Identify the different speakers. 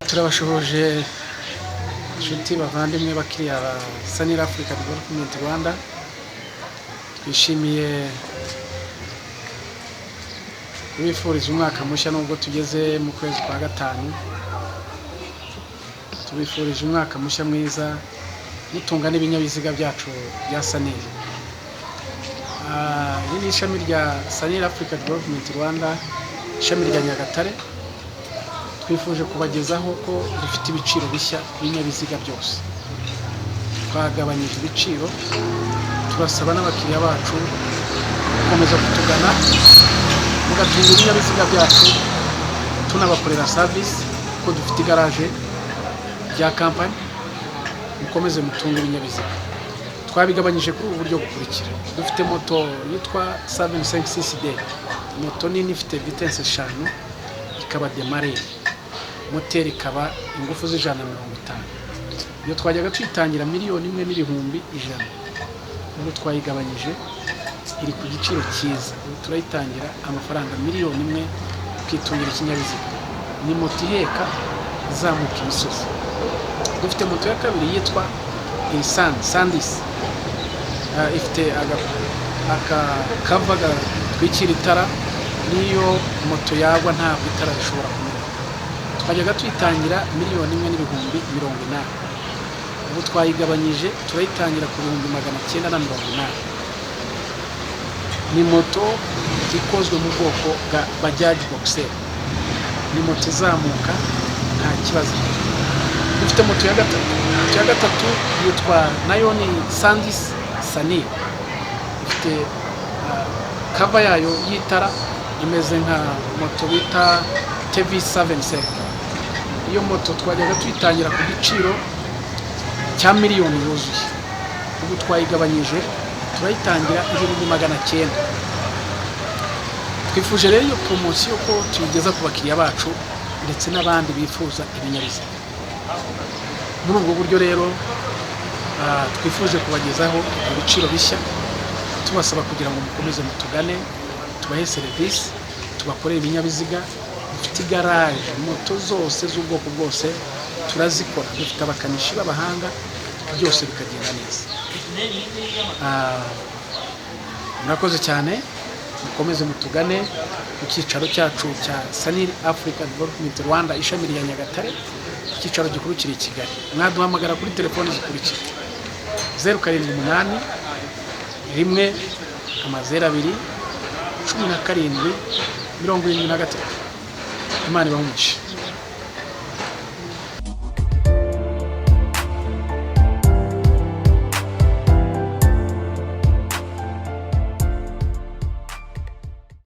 Speaker 1: turabashoboje inshuti bavandimwe bakiriya ba Sanira Africa Development Rwanda. Twishimiye kubifuriza umwaka mushya nubwo tugeze mu kwezi kwa gatanu. Tubifurije umwaka mushya mwiza mutunga n'ibinyabiziga byacu bya Sanira. Iri ni ishami rya Sanira Africa Development Rwanda, ishami rya Nyagatare. Twifuje kubagezaho ko dufite ibiciro bishya ibinyabiziga byose. Twagabanyije ibiciro, turasaba n'abakiriya bacu gukomeza kutugana mugatunga ibinyabiziga byacu, tunabakorera service ko dufite garage rya company. Mukomeze mutunga ibinyabiziga. Twabigabanyije kuri ubu buryo bukurikira: dufite moto yitwa 756D, moto nini ifite vitesse 5, ikaba demarere, moteri ikaba ingufu z'ijana 50. Iyo twajyaga twitangira miliyoni 1,100,000. Ubu twayigabanyije iri ku giciro cyiza. Turayitangira amafaranga miliyoni 1 ukitungira ikinyabiziga. Ni moto iheka izamuka imisozi. Dufite moto ya kabiri yitwa Sandis, ifite akava gatwikira itara, niyo moto yagwa ntabwo itara rishobora kumera. Twajyaga twitangira miliyoni 1,080,000. Ubu twayigabanyije turayitangira ku 980,000. Ni moto ikozwe mu bwoko bwa Bajaj Boxer. Ni moto izamuka nta kibazo. Dufite moto ya gatatu yitwa nayo ni Sandis Sanira. Ifite cover yayo y'itara imeze nka moto bita TV77. Iyo moto twajyaga twitangira ku giciro cya miliyoni yuzuye. Ubu twayigabanyije turayitangira 900,000. Twifuje rero iyo promotion ko tuyigeza ku bakiriya bacu ndetse n'abandi bifuza ibinyabiziga. Muri ubwo buryo rero twifuje kubagezaho ibiciro bishya, tubasaba kugira ngo mukomeze mutugane, tubahe service, tubakorere ibinyabiziga. Dufite garage, moto zose z'ubwoko bwose turazikora. Dufite abakanishi b'abahanga, byose bikagenda neza. Murakoze cyane, mukomeze mutugane ku cyicaro cyacu cya Sanira Africa Development Rwanda, ishami rya Nyagatare. Icyicaro gikuru kiri i Kigali. Mwaduhamagara kuri telefoni zikurikira: 078 1 02 17 73. Imana ibahe umugisha.